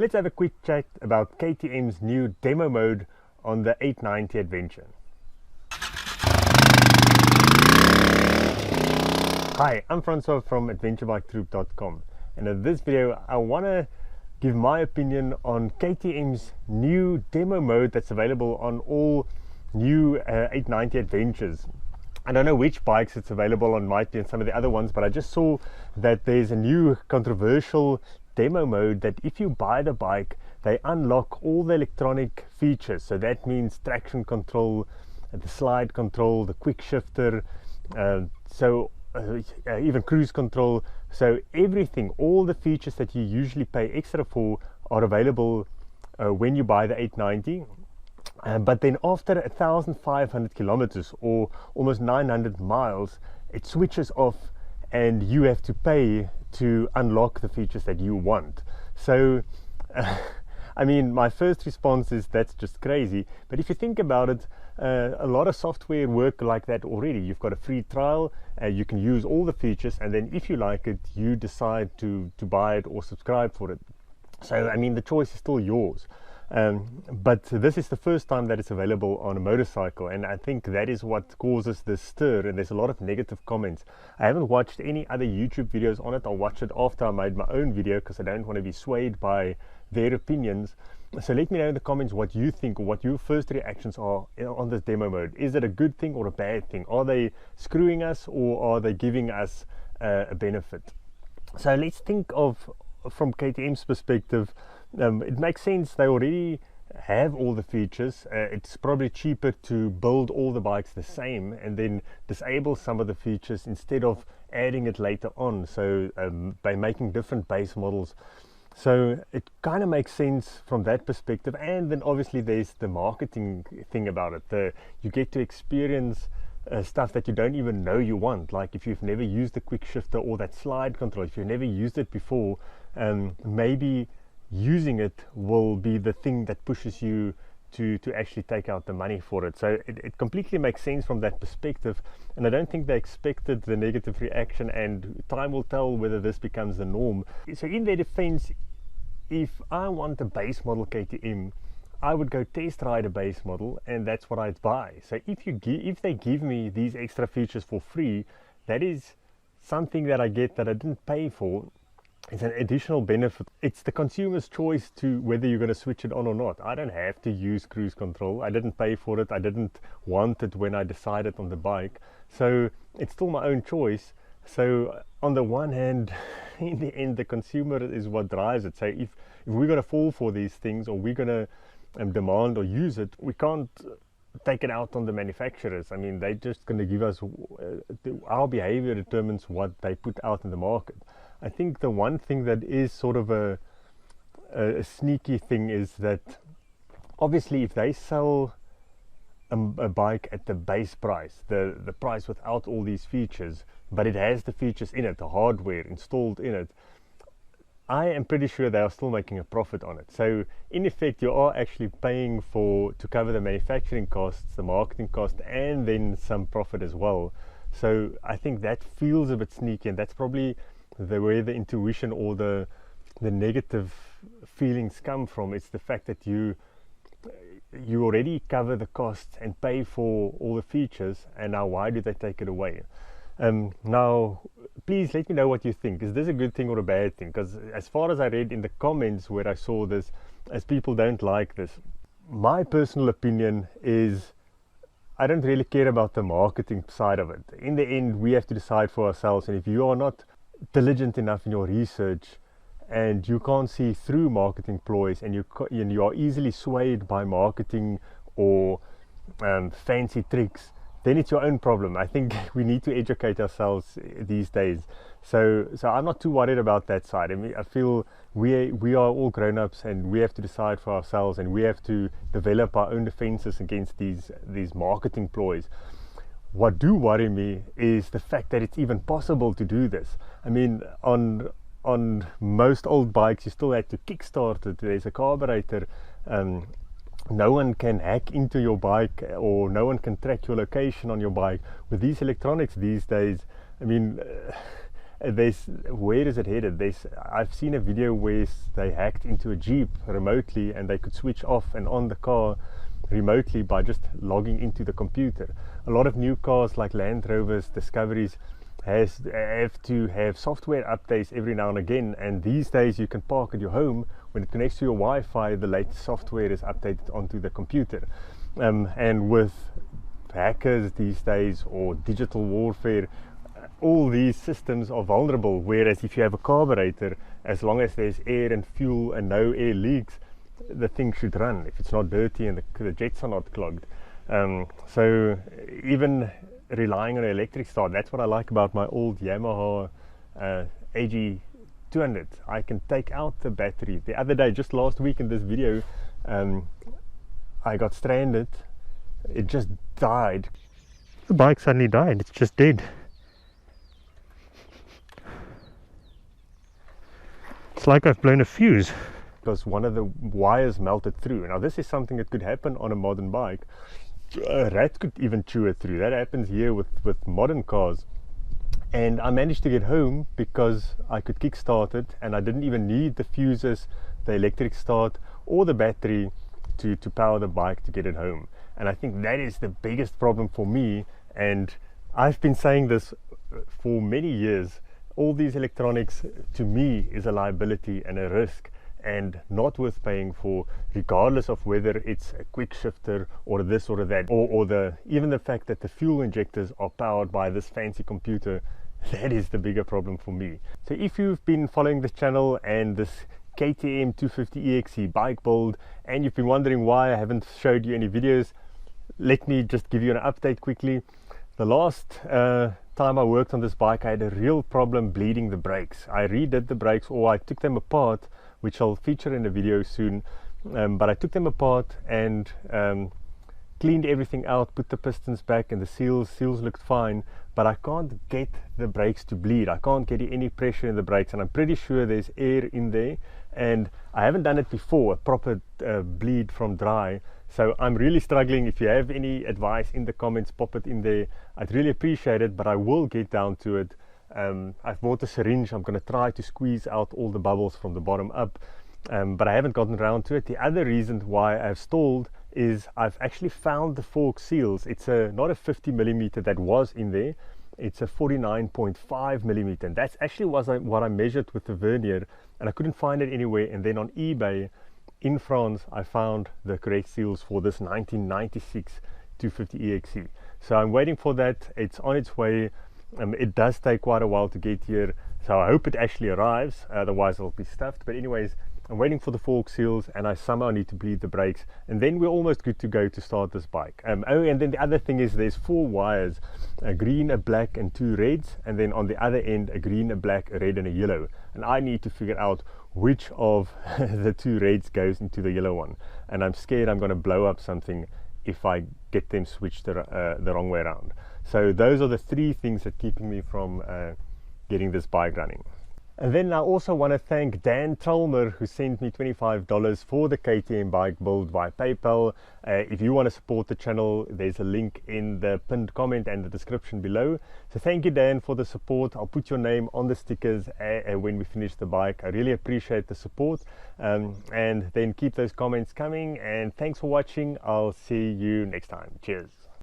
Let's have a quick chat about KTM's new demo mode on the 890 Adventure. Hi, I'm Francois from adventurebiketroop.com, and in this video I want to give my opinion on KTM's new demo mode that's available on all new 890 Adventures. I don't know which bikes it's available on, might be on some of the other ones, but I just saw that there's a new controversial demo mode that if you buy the bike, they unlock all the electronic features. So that means traction control, the slide control, the quick shifter, even cruise control. So everything, all the features that you usually pay extra for are available when you buy the 890. But then after 1,500 kilometers or almost 900 miles, it switches off and you have to pay to unlock the features that you want. So I mean, my first response is that's just crazy. But if you think about it, a lot of software work like that already. You've got a free trial, you can use all the features, and then if you like it, you decide to buy it or subscribe for it. So I mean, the choice is still yours. But this is the first time that it's available on a motorcycle, and I think that is what causes this stir, and there's a lot of negative comments. I haven't watched any other YouTube videos on it. I'll watch it after I made my own video because I don't want to be swayed by their opinions. So let me know in the comments what you think, or what your first reactions are on this demo mode. Is it a good thing or a bad thing? Are they screwing us, or are they giving us a benefit? So let's think of, from KTM's perspective, it makes sense. They already have all the features. It's probably cheaper to build all the bikes the same and then disable some of the features instead of adding it later on, so by making different base models. So it kind of makes sense from that perspective. And then obviously there's the marketing thing about it. You get to experience stuff that you don't even know you want, like if you've never used the quick shifter or that slide control, if you've never used it before, maybe using it will be the thing that pushes you to actually take out the money for it. So it completely makes sense from that perspective, and I don't think they expected the negative reaction, and time will tell whether this becomes the norm. So in their defense, if I want a base model KTM, I would go test ride a base model, and that's what I'd buy. So if they give me these extra features for free, that is something that I get that I didn't pay for. It's an additional benefit. It's the consumer's choice to whether you're going to switch it on or not. I don't have to use cruise control. I didn't pay for it. I didn't want it when I decided on the bike. So it's still my own choice. So on the one hand, in the end, the consumer is what drives it. So if we're going to fall for these things, or we're going to demand or use it, we can't take it out on the manufacturers. I mean, they're just going to give us, our behavior determines what they put out in the market. I think the one thing that is sort of a sneaky thing is that obviously if they sell a bike at the base price, the price without all these features, but it has the features in it, the hardware installed in it, I am pretty sure they are still making a profit on it. So in effect, you are actually paying to cover the manufacturing costs, the marketing cost, and then some profit as well. So I think that feels a bit sneaky, and that's probably where the intuition or the negative feelings come from. It's the fact that you already cover the costs and pay for all the features, and now why do they take it away? Now please let me know what you think. Is this a good thing or a bad thing? Because as far as I read in the comments where I saw this, as people don't like this, my personal opinion is I don't really care about the marketing side of it. In the end, we have to decide for ourselves, and if you are not diligent enough in your research and you can't see through marketing ploys, and you are easily swayed by marketing or fancy tricks, then it's your own problem. I think we need to educate ourselves these days. So I'm not too worried about that side. I mean, I feel we are all grown-ups, and we have to decide for ourselves, and we have to develop our own defenses against these marketing ploys. What do worry me is the fact that it's even possible to do this. I mean, on most old bikes you still had to kickstart it. There's a carburetor. No one can hack into your bike, or no one can track your location on your bike. With these electronics these days, I mean, where is it headed? I've seen a video where they hacked into a Jeep remotely and they could switch off and on the car remotely by just logging into the computer. A lot of new cars like Land Rovers, Discoveries have to have software updates every now and again, and these days you can park at your home. When it connects to your Wi-Fi, the latest software is updated onto the computer. And with hackers these days, or digital warfare, all these systems are vulnerable, whereas if you have a carburetor, as long as there's air and fuel and no air leaks, the thing should run if it's not dirty and the jets are not clogged. So even relying on an electric start, that's what I like about my old Yamaha AG200. I can take out the battery. The other day, just last week in this video, I got stranded. It just died. The bike suddenly died. It's just dead. It's like I've blown a fuse because one of the wires melted through. Now this is something that could happen on a modern bike. A rat could even chew it through. That happens here with modern cars. And I managed to get home because I could kickstart it, and I didn't even need the fuses, the electric start, or the battery to power the bike to get it home. And I think that is the biggest problem for me, and I've been saying this for many years. All these electronics to me is a liability and a risk, and not worth paying for, regardless of whether it's a quick shifter or this or that, or even the fact that the fuel injectors are powered by this fancy computer. That is the bigger problem for me. So if you've been following this channel and this KTM 250EXE bike build, and you've been wondering why I haven't showed you any videos, let me just give you an update quickly. The last time I worked on this bike, I had a real problem bleeding the brakes. I redid the brakes, or I took them apart, which I'll feature in a video soon, but I took them apart and cleaned everything out, put the pistons back, and the seals looked fine, but I can't get the brakes to bleed. I can't get any pressure in the brakes, and I'm pretty sure there's air in there, and I haven't done it before, a proper bleed from dry. So I'm really struggling. If you have any advice in the comments, pop it in there. I'd really appreciate it, but I will get down to it. I've bought a syringe. I'm going to try to squeeze out all the bubbles from the bottom up, but I haven't gotten around to it. The other reason why I've stalled is I've actually found the fork seals. It's not a 50mm that was in there. It's a 49.5mm, and that's actually what I measured with the vernier, and I couldn't find it anywhere. And then on eBay in France, I found the correct seals for this 1996 250EXE. So I'm waiting for that. It's on its way. It does take quite a while to get here, so I hope it actually arrives, otherwise it'll be stuffed. But anyways, I'm waiting for the fork seals, and I somehow need to bleed the brakes, and then we're almost good to go to start this bike. Oh, and then the other thing is there's 4 wires, a green, a black, and 2 reds, and then on the other end a green, a black, a red, and a yellow, and I need to figure out which of the 2 reds goes into the yellow one, and I'm scared I'm going to blow up something if I get them switched the wrong way around. So those are the 3 things that are keeping me from getting this bike running. And then I also want to thank Dan Trolmer, who sent me $25 for the KTM bike build via PayPal. If you want to support the channel, there's a link in the pinned comment and the description below. So thank you, Dan, for the support. I'll put your name on the stickers when we finish the bike. I really appreciate the support. And then keep those comments coming. And thanks for watching. I'll see you next time. Cheers.